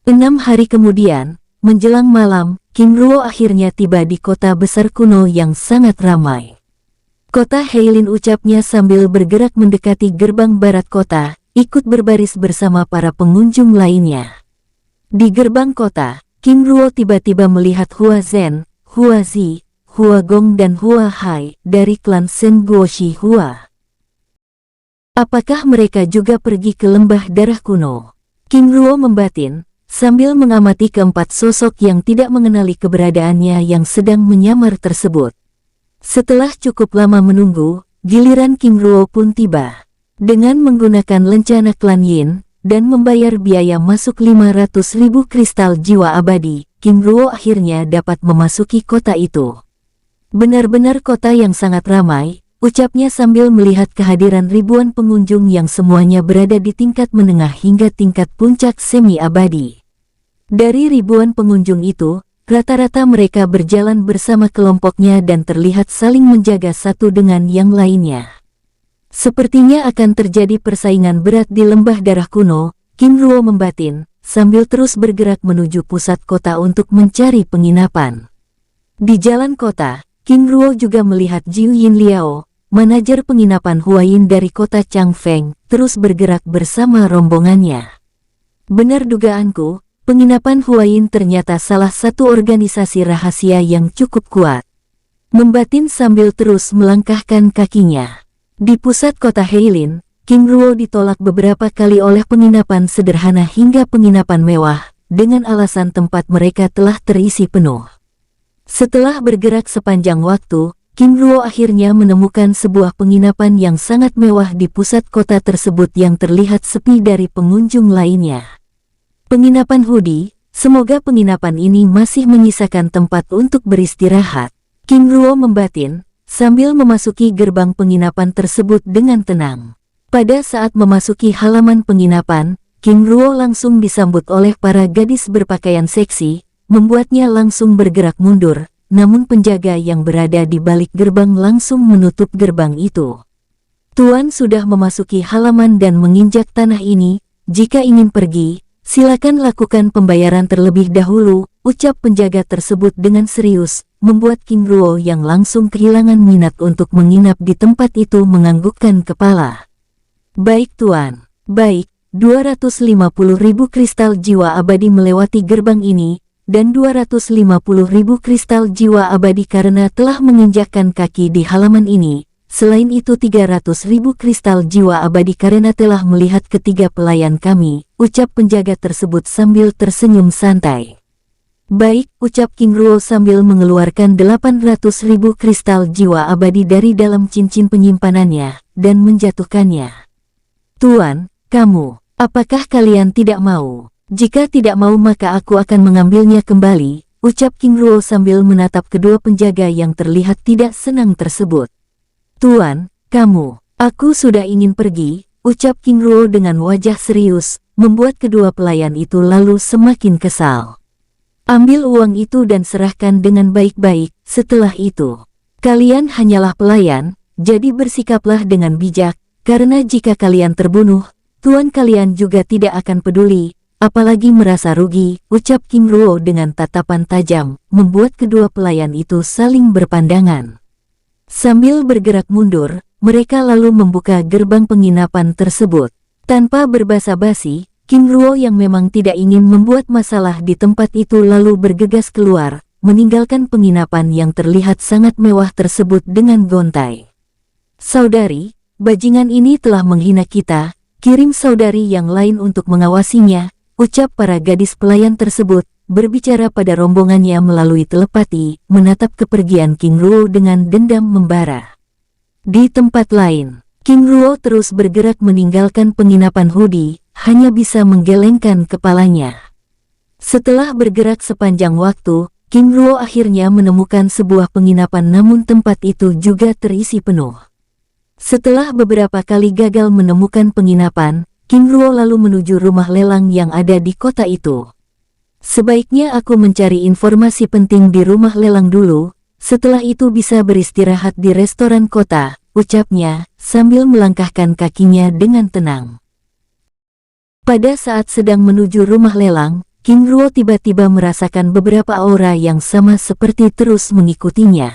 6 hari kemudian, menjelang malam, King Ruo akhirnya tiba di kota besar kuno yang sangat ramai. "Kota Heilin," ucapnya sambil bergerak mendekati gerbang barat kota, ikut berbaris bersama para pengunjung lainnya. Di gerbang kota, King Ruo tiba-tiba melihat Hua Zhen, Hua Zi, Hua Gong dan Hua Hai dari klan Shen Guoshi Hua. Apakah mereka juga pergi ke lembah darah kuno? King Ruo membatin, sambil mengamati keempat sosok yang tidak mengenali keberadaannya yang sedang menyamar tersebut. Setelah cukup lama menunggu, giliran King Ruo pun tiba. Dengan menggunakan lencana klan Yin, dan membayar biaya masuk 500.000 kristal jiwa abadi, King Ruo akhirnya dapat memasuki kota itu. Benar-benar kota yang sangat ramai, ucapnya sambil melihat kehadiran ribuan pengunjung yang semuanya berada di tingkat menengah hingga tingkat puncak semi-abadi. Dari ribuan pengunjung itu, rata-rata mereka berjalan bersama kelompoknya dan terlihat saling menjaga satu dengan yang lainnya. Sepertinya akan terjadi persaingan berat di lembah darah kuno, King Ruo membatin, sambil terus bergerak menuju pusat kota untuk mencari penginapan. Di jalan kota, King Ruo juga melihat Jiu Yin Liao, manajer penginapan Huayin dari kota Changfeng, terus bergerak bersama rombongannya. Benar dugaanku, penginapan Huayin ternyata salah satu organisasi rahasia yang cukup kuat. Membatin sambil terus melangkahkan kakinya. Di pusat kota Heilin, King Ruo ditolak beberapa kali oleh penginapan sederhana hingga penginapan mewah, dengan alasan tempat mereka telah terisi penuh. Setelah bergerak sepanjang waktu, King Ruo akhirnya menemukan sebuah penginapan yang sangat mewah di pusat kota tersebut yang terlihat sepi dari pengunjung lainnya. Penginapan Hudi, semoga penginapan ini masih menyisakan tempat untuk beristirahat. King Ruo membatin, sambil memasuki gerbang penginapan tersebut dengan tenang. Pada saat memasuki halaman penginapan, King Ruo langsung disambut oleh para gadis berpakaian seksi, membuatnya langsung bergerak mundur. Namun penjaga yang berada di balik gerbang langsung menutup gerbang itu. Tuan sudah memasuki halaman dan menginjak tanah ini, jika ingin pergi, silakan lakukan pembayaran terlebih dahulu, ucap penjaga tersebut dengan serius, membuat King Ruo yang langsung kehilangan minat untuk menginap di tempat itu menganggukkan kepala. Baik tuan, baik, 250.000 kristal jiwa abadi melewati gerbang ini, dan 250.000 kristal jiwa abadi karena telah menginjakkan kaki di halaman ini. Selain itu 300.000 kristal jiwa abadi karena telah melihat ketiga pelayan kami, ucap penjaga tersebut sambil tersenyum santai. Baik, ucap King Ruo sambil mengeluarkan 800.000 kristal jiwa abadi dari dalam cincin penyimpanannya, dan menjatuhkannya. Tuan, kamu, apakah kalian tidak mau? Jika tidak mau maka aku akan mengambilnya kembali, ucap King Ruo sambil menatap kedua penjaga yang terlihat tidak senang tersebut. Tuan, kamu, aku sudah ingin pergi, ucap King Ruo dengan wajah serius, membuat kedua pelayan itu lalu semakin kesal. Ambil uang itu dan serahkan dengan baik-baik, setelah itu. Kalian hanyalah pelayan, jadi bersikaplah dengan bijak, karena jika kalian terbunuh, tuan kalian juga tidak akan peduli. Apalagi merasa rugi, ucap King Ruo dengan tatapan tajam, membuat kedua pelayan itu saling berpandangan. Sambil bergerak mundur, mereka lalu membuka gerbang penginapan tersebut. Tanpa berbasa-basi, King Ruo yang memang tidak ingin membuat masalah di tempat itu lalu bergegas keluar, meninggalkan penginapan yang terlihat sangat mewah tersebut dengan gontai. Saudari, bajingan ini telah menghina kita, kirim saudari yang lain untuk mengawasinya, ucap para gadis pelayan tersebut, berbicara pada rombongannya melalui telepati, menatap kepergian King Ruo dengan dendam membara. Di tempat lain, King Ruo terus bergerak meninggalkan penginapan Hudi, hanya bisa menggelengkan kepalanya. Setelah bergerak sepanjang waktu, King Ruo akhirnya menemukan sebuah penginapan namun tempat itu juga terisi penuh. Setelah beberapa kali gagal menemukan penginapan, King Ruo lalu menuju rumah lelang yang ada di kota itu. Sebaiknya aku mencari informasi penting di rumah lelang dulu, setelah itu bisa beristirahat di restoran kota, ucapnya, sambil melangkahkan kakinya dengan tenang. Pada saat sedang menuju rumah lelang, King Ruo tiba-tiba merasakan beberapa aura yang sama seperti terus mengikutinya.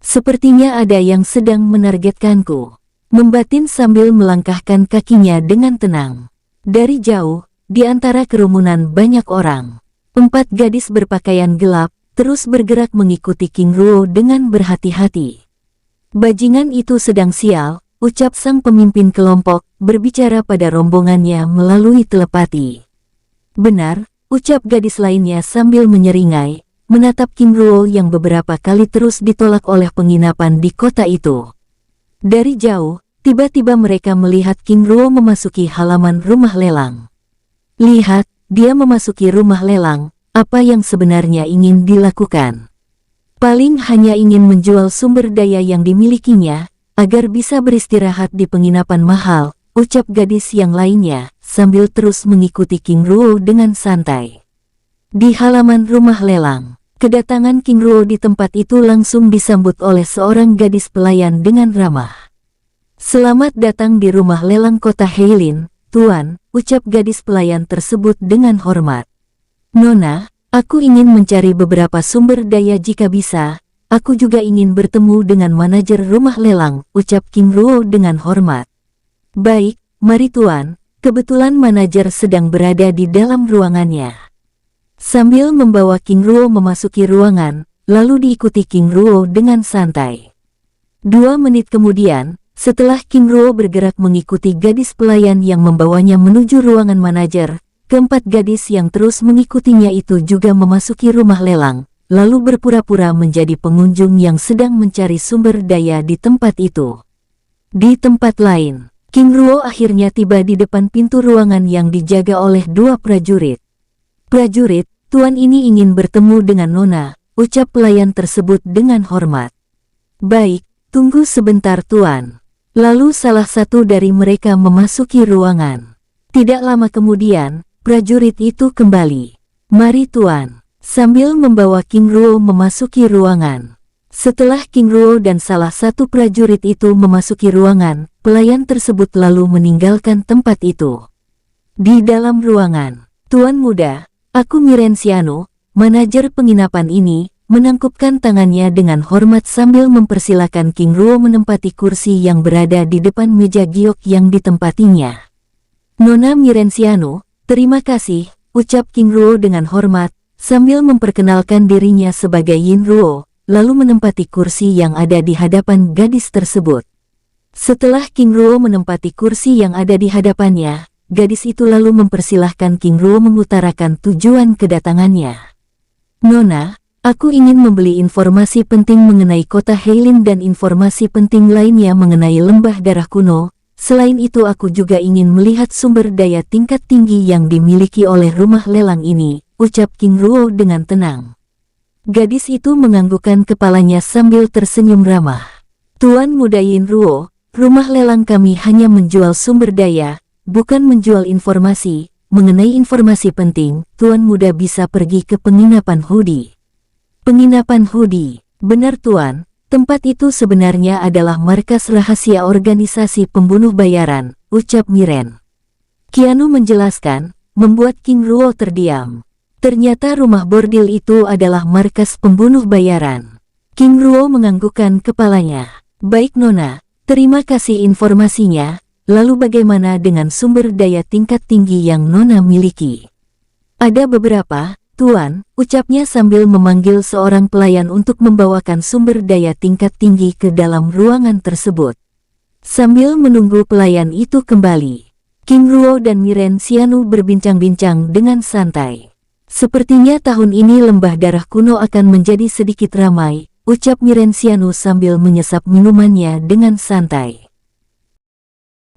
Sepertinya ada yang sedang menargetkanku. Membatin sambil melangkahkan kakinya dengan tenang. Dari jauh, di antara kerumunan banyak orang, 4 gadis berpakaian gelap terus bergerak mengikuti King Ruo dengan berhati-hati. Bajingan itu sedang sial, ucap sang pemimpin kelompok, berbicara pada rombongannya melalui telepati. Benar, ucap gadis lainnya sambil menyeringai, menatap King Ruo yang beberapa kali terus ditolak oleh penginapan di kota itu. Dari jauh, tiba-tiba mereka melihat King Ruo memasuki halaman rumah lelang. Lihat, dia memasuki rumah lelang, apa yang sebenarnya ingin dilakukan? Paling hanya ingin menjual sumber daya yang dimilikinya, agar bisa beristirahat di penginapan mahal, ucap gadis yang lainnya, sambil terus mengikuti King Ruo dengan santai. Di halaman rumah lelang, kedatangan King Ruo di tempat itu langsung disambut oleh seorang gadis pelayan dengan ramah. Selamat datang di rumah lelang kota Heilin, Tuan, ucap gadis pelayan tersebut dengan hormat. Nona, aku ingin mencari beberapa sumber daya jika bisa. Aku juga ingin bertemu dengan manajer rumah lelang, ucap King Ruo dengan hormat. Baik, mari Tuan, kebetulan manajer sedang berada di dalam ruangannya. Sambil membawa King Ruo memasuki ruangan, lalu diikuti King Ruo dengan santai. 2 menit kemudian, setelah King Ruo bergerak mengikuti gadis pelayan yang membawanya menuju ruangan manajer, keempat gadis yang terus mengikutinya itu juga memasuki rumah lelang, lalu berpura-pura menjadi pengunjung yang sedang mencari sumber daya di tempat itu. Di tempat lain, King Ruo akhirnya tiba di depan pintu ruangan yang dijaga oleh 2 prajurit. Prajurit, Tuan ini ingin bertemu dengan Nona, ucap pelayan tersebut dengan hormat. Baik, tunggu sebentar Tuan. Lalu salah satu dari mereka memasuki ruangan. Tidak lama kemudian, prajurit itu kembali. Mari Tuan, sambil membawa King Ruo memasuki ruangan. Setelah King Ruo dan salah satu prajurit itu memasuki ruangan, pelayan tersebut lalu meninggalkan tempat itu. Di dalam ruangan, Tuan muda, aku Mirenciano, manajer penginapan ini, menangkupkan tangannya dengan hormat sambil mempersilakan King Ruo menempati kursi yang berada di depan meja giok yang ditempatinya. Nona Mirenciano, terima kasih, ucap King Ruo dengan hormat, sambil memperkenalkan dirinya sebagai Yin Ruo, lalu menempati kursi yang ada di hadapan gadis tersebut. Setelah King Ruo menempati kursi yang ada di hadapannya, gadis itu lalu mempersilahkan King Ruo mengutarakan tujuan kedatangannya. Nona, aku ingin membeli informasi penting mengenai kota Heilin dan informasi penting lainnya mengenai lembah darah kuno. Selain itu aku juga ingin melihat sumber daya tingkat tinggi yang dimiliki oleh rumah lelang ini, ucap King Ruo dengan tenang. Gadis itu menganggukkan kepalanya sambil tersenyum ramah. Tuan muda Yin Ruo, rumah lelang kami hanya menjual sumber daya, bukan menjual informasi. Mengenai informasi penting, Tuan muda bisa pergi ke penginapan Hudi. Penginapan Hudi, benar Tuan, tempat itu sebenarnya adalah markas rahasia organisasi pembunuh bayaran, ucap Miren. Keanu menjelaskan, membuat King Ruo terdiam. Ternyata rumah bordil itu adalah markas pembunuh bayaran. King Ruo menganggukkan kepalanya. Baik Nona, terima kasih informasinya, lalu bagaimana dengan sumber daya tingkat tinggi yang Nona miliki? Ada beberapa, Tuan, ucapnya sambil memanggil seorang pelayan untuk membawakan sumber daya tingkat tinggi ke dalam ruangan tersebut. Sambil menunggu pelayan itu kembali, King Ruo dan Mirenciano berbincang-bincang dengan santai. Sepertinya tahun ini lembah darah kuno akan menjadi sedikit ramai, ucap Mirenciano sambil menyesap minumannya dengan santai.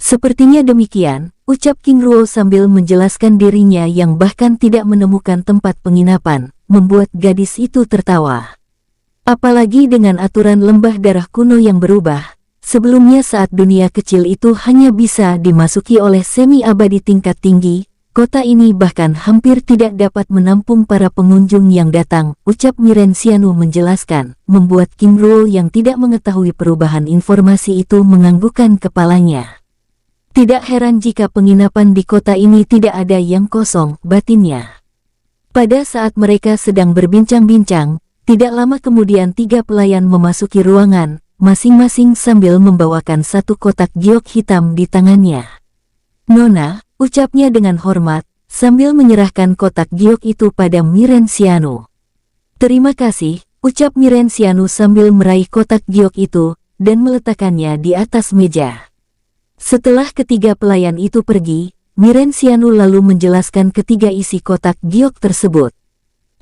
Sepertinya demikian, ucap King Ruo sambil menjelaskan dirinya yang bahkan tidak menemukan tempat penginapan, membuat gadis itu tertawa. Apalagi dengan aturan lembah darah kuno yang berubah, sebelumnya saat dunia kecil itu hanya bisa dimasuki oleh semi-abadi tingkat tinggi, kota ini bahkan hampir tidak dapat menampung para pengunjung yang datang, ucap Mirenciano menjelaskan, membuat King Ruo yang tidak mengetahui perubahan informasi itu menganggukkan kepalanya. Tidak heran jika penginapan di kota ini tidak ada yang kosong, batinnya. Pada saat mereka sedang berbincang-bincang, tidak lama kemudian 3 pelayan memasuki ruangan, masing-masing sambil membawakan satu kotak giok hitam di tangannya. Nona, ucapnya dengan hormat, sambil menyerahkan kotak giok itu pada Mirenciano. Terima kasih, ucap Mirenciano sambil meraih kotak giok itu, dan meletakkannya di atas meja. Setelah ketiga pelayan itu pergi, Mirenciano lalu menjelaskan ketiga isi kotak giok tersebut.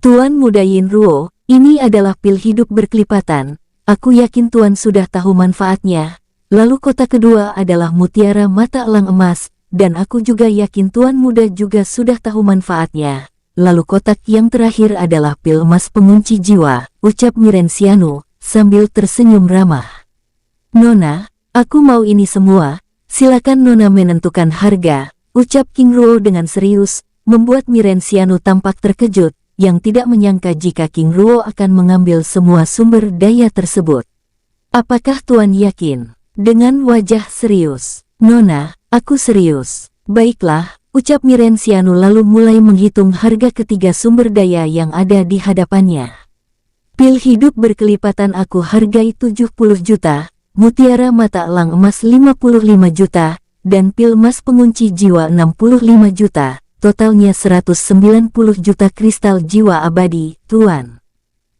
Tuan muda Yin Ruo, ini adalah pil hidup berkelipatan, aku yakin Tuan sudah tahu manfaatnya. Lalu kotak kedua adalah mutiara mata elang emas, dan aku juga yakin Tuan muda juga sudah tahu manfaatnya. Lalu kotak yang terakhir adalah pil emas pengunci jiwa, ucap Mirenciano, sambil tersenyum ramah. Nona, Aku mau ini semua, silakan Nona menentukan harga, ucap King Ruo dengan serius, membuat Mirenciano tampak terkejut, yang tidak menyangka jika King Ruo akan mengambil semua sumber daya tersebut. Apakah Tuan yakin? Dengan wajah serius. Nona, aku serius. Baiklah, ucap Mirenciano lalu mulai menghitung harga ketiga sumber daya yang ada di hadapannya. Pil hidup berkelipatan aku hargai 70 juta, mutiara mata elang emas 55 juta, dan pil emas pengunci jiwa 65 juta, totalnya 190 juta kristal jiwa abadi, Tuan.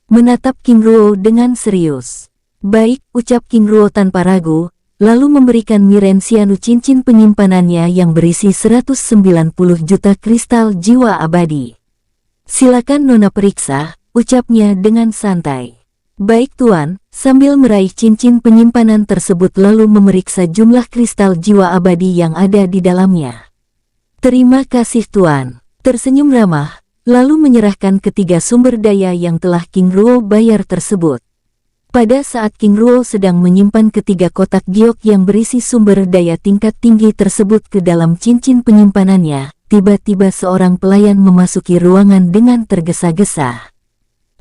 Menatap King Ruo dengan serius. Baik, ucap King Ruo tanpa ragu, lalu memberikan Mirenciano cincin penyimpanannya yang berisi 190 juta kristal jiwa abadi. Silakan Nona periksa, ucapnya dengan santai. Baik Tuan, sambil meraih cincin penyimpanan tersebut lalu memeriksa jumlah kristal jiwa abadi yang ada di dalamnya. Terima kasih Tuan, tersenyum ramah, lalu menyerahkan ketiga sumber daya yang telah King Ruo bayar tersebut. Pada saat King Ruo sedang menyimpan ketiga kotak giok yang berisi sumber daya tingkat tinggi tersebut ke dalam cincin penyimpanannya, tiba-tiba seorang pelayan memasuki ruangan dengan tergesa-gesa.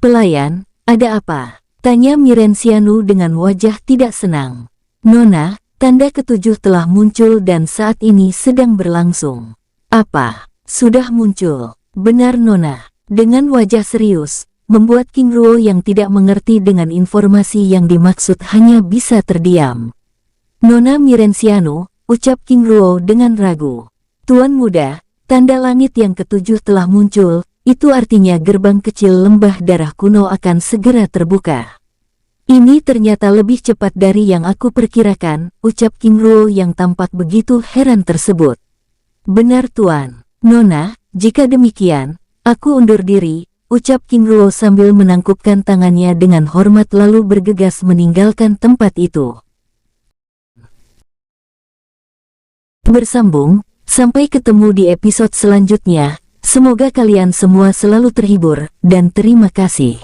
Pelayan, ada apa? Tanya Mirenciano dengan wajah tidak senang. Nona, tanda ketujuh telah muncul dan saat ini sedang berlangsung. Apa? Sudah muncul? Benar Nona. Dengan wajah serius, membuat King Ruo yang tidak mengerti dengan informasi yang dimaksud hanya bisa terdiam. Nona Mirenciano, ucap King Ruo dengan ragu. Tuan muda, tanda langit yang ketujuh telah muncul. Itu artinya gerbang kecil lembah darah kuno akan segera terbuka. Ini ternyata lebih cepat dari yang aku perkirakan, ucap King Ruo yang tampak begitu heran tersebut. Benar Tuan. Nona, jika demikian, aku undur diri, ucap King Ruo sambil menangkupkan tangannya dengan hormat lalu bergegas meninggalkan tempat itu. Bersambung, sampai ketemu di episode selanjutnya. Semoga kalian semua selalu terhibur, dan terima kasih.